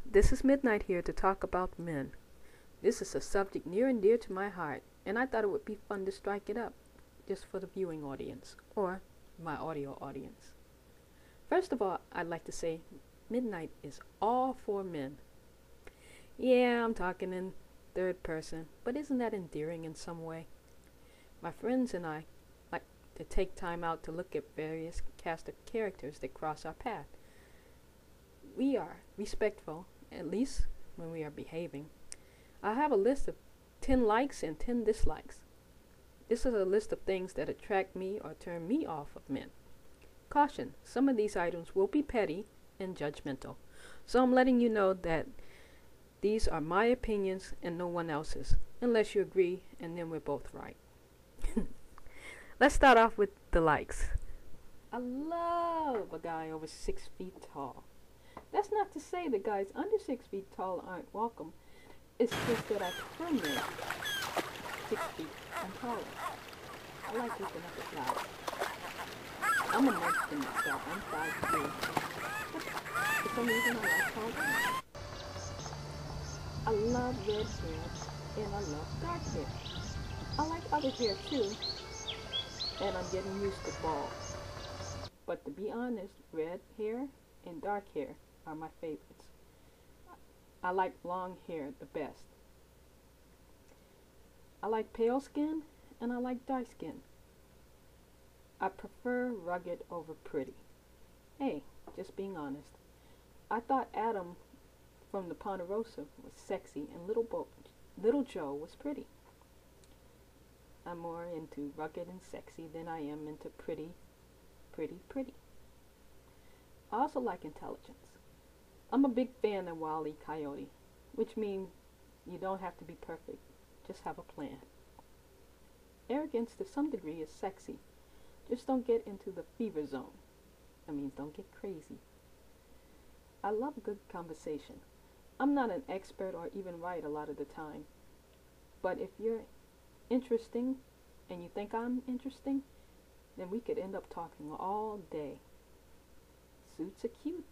This is Midnight here to talk about men. This is a subject near and dear to my heart, and I thought it would be fun to strike it up, just for the viewing audience, or my audio audience. First of all, I'd like to say Midnight is all for men. Yeah, I'm talking in third person, but isn't that endearing in some way? My friends and I like to take time out to look at various cast of characters that cross our path. We are respectful, at least when we are behaving. I have a list of 10 likes and 10 dislikes. This is a list of things that attract me or turn me off of men. Caution, some of these items will be petty and judgmental. So I'm letting you know that these are my opinions and no one else's, unless you agree, and then we're both right. Let's start off with the likes. I love a guy over 6 feet tall. That's not to say that guys under 6 feet tall aren't welcome. It's just that I prefer men 6 feet and taller. I like looking at the guys. I'm a munchkin myself. I'm 5'3". But for some reason I like tall guys. I love red hair and I love dark hair. I like other hair too, and I'm getting used to bald. But to be honest, red hair and dark hair are my favorites. I like long hair the best. I like pale skin and I like dark skin. I prefer rugged over pretty. Hey, just being honest. I thought Adam from the Ponderosa was sexy and Little Joe was pretty. I'm more into rugged and sexy than I am into pretty. I also like intelligence. I'm a big fan of Wile E. Coyote, which means you don't have to be perfect, just have a plan. Arrogance to some degree is sexy. Just don't get into the fever zone. That means don't get crazy. I love good conversation. I'm not an expert or even right a lot of the time. But if you're interesting and you think I'm interesting, then we could end up talking all day. Suits are cute,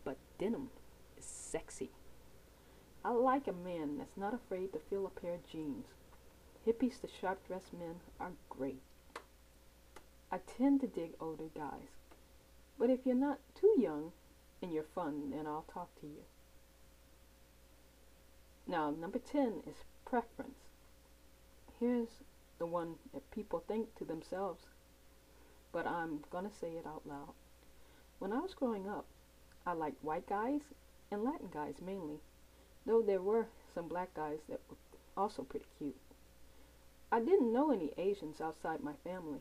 but denim is sexy. I like a man that's not afraid to fill a pair of jeans. Hippies to sharp-dressed men are great. I tend to dig older guys, but if you're not too young and you're fun, then I'll talk to you. Now, number 10 is preference. Here's the one that people think to themselves, but I'm gonna say it out loud. When I was growing up, I liked white guys and Latin guys mainly, though there were some black guys that were also pretty cute. I didn't know any Asians outside my family,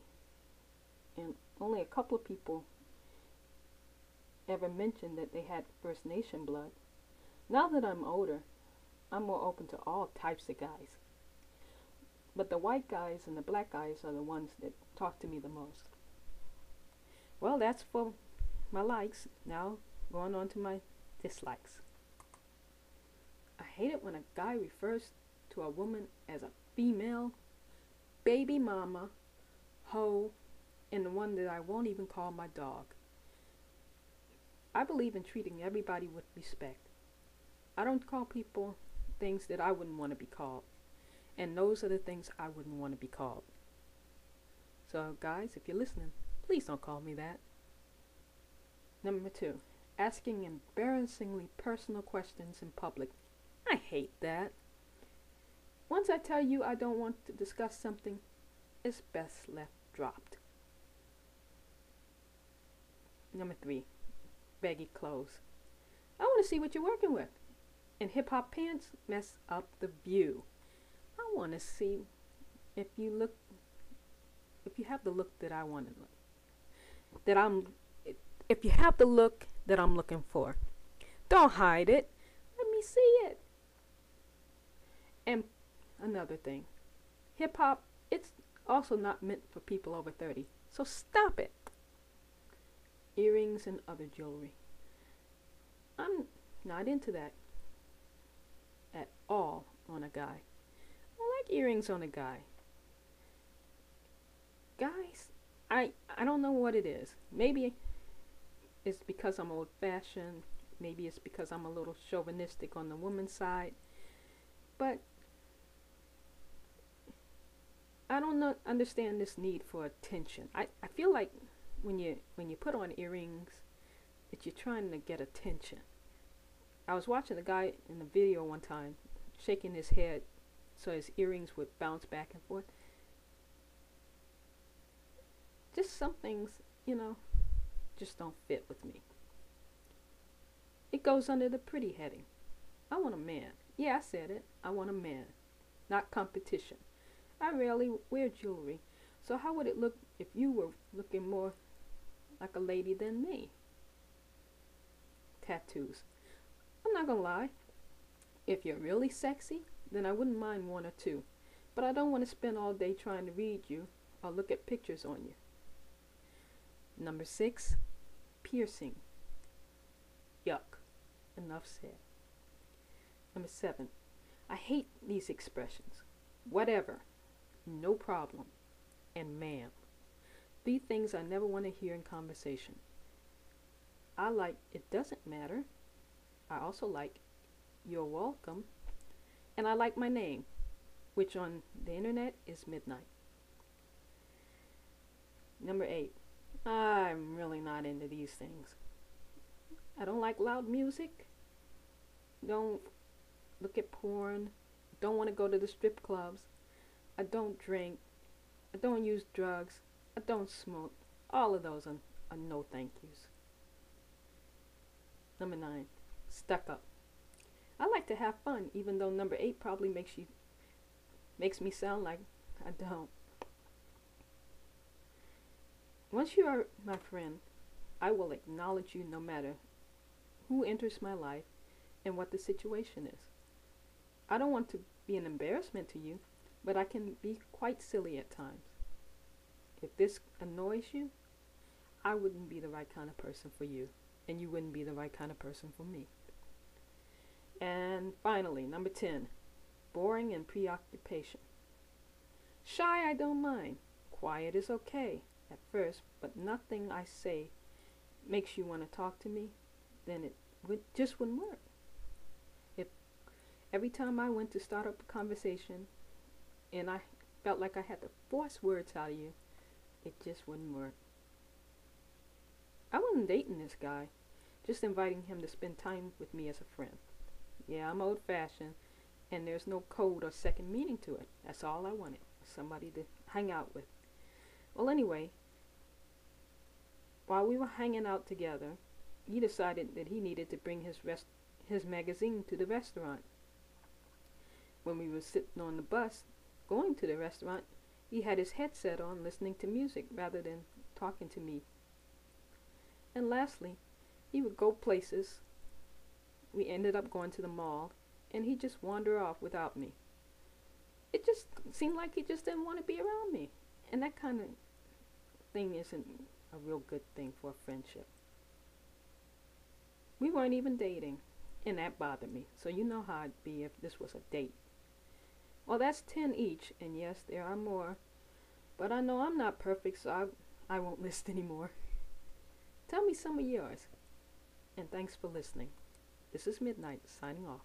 and only a couple of people ever mentioned that they had First Nation blood. Now that I'm older, I'm more open to all types of guys. But the white guys and the black guys are the ones that talk to me the most. Well, that's for my likes. Now, going on to my dislikes. I hate it when a guy refers to a woman as a female, baby mama, hoe, and the one that I won't even call my dog. I believe in treating everybody with respect. I don't call people things that I wouldn't want to be called, and those are the things I wouldn't want to be called. So guys, if you're listening, please don't call me that. Number 2, asking embarrassingly personal questions in public. I hate that. Once I tell you I don't want to discuss something, it's best left dropped. Number 3, baggy clothes. I want to see what you're working with. And hip-hop pants mess up the view. I want to see if you have the look that I want to look. If you have the look that I'm looking for. Don't hide it. Let me see it. And another thing. Hip-hop, it's also not meant for people over 30. So stop it. Earrings and other jewelry. I'm not into that at all on a guy. I like earrings on a guy. Guys, I don't know what it is. Maybe it's because I'm old-fashioned, Maybe it's because I'm a little chauvinistic on the woman's side, but I don't understand this need for attention. I feel like when you put on earrings, that you're trying to get attention. I was watching a guy in the video one time shaking his head so his earrings would bounce back and forth. Just some things, just don't fit with me. It goes under the pretty heading. I want a man. Yeah, I said it. I want a man, not competition. I rarely wear jewelry, so how would it look if you were looking more like a lady than me? Tattoos. I'm not gonna lie. If you're really sexy, then I wouldn't mind one or two. But I don't want to spend all day trying to read you or look at pictures on you. Number 6, piercing. Yuck. Enough said. Number 7, I hate these expressions. Whatever. No problem. And ma'am. 3 things I never want to hear in conversation. I like it doesn't matter. I also like you're welcome. And I like my name, which on the internet is Midnight. Number 8, I'm really not into these things. I don't like loud music. Don't look at porn. Don't want to go to the strip clubs. I don't drink. I don't use drugs. I don't smoke. All of those are no thank yous. Number 9, stuck up. I like to have fun, even though number 8 probably makes me sound like I don't. Once you are my friend, I will acknowledge you no matter who enters my life and what the situation is. I don't want to be an embarrassment to you, but I can be quite silly at times. If this annoys you, I wouldn't be the right kind of person for you, and you wouldn't be the right kind of person for me. And finally, number 10, boring and preoccupation. Shy, I don't mind. Quiet is okay at first, but nothing I say makes you want to talk to me, then it just wouldn't work. If every time I went to start up a conversation and I felt like I had to force words out of you, it just wouldn't work. I wasn't dating this guy, just inviting him to spend time with me as a friend. Yeah, I'm old-fashioned, and there's no code or second meaning to it. That's all I wanted, somebody to hang out with. Well, anyway, while we were hanging out together, he decided that he needed to bring his magazine to the restaurant. When we were sitting on the bus going to the restaurant, he had his headset on listening to music rather than talking to me. And lastly, he would go places. We ended up going to the mall, and he'd just wander off without me. It just seemed like he just didn't want to be around me. And that kind of thing isn't a real good thing for a friendship. We weren't even dating, and that bothered me. So you know how it'd be if this was a date. Well, that's 10 each, and yes, there are more. But I know I'm not perfect, so I won't list anymore. Tell me some of yours. And thanks for listening. This is Midnight, signing off.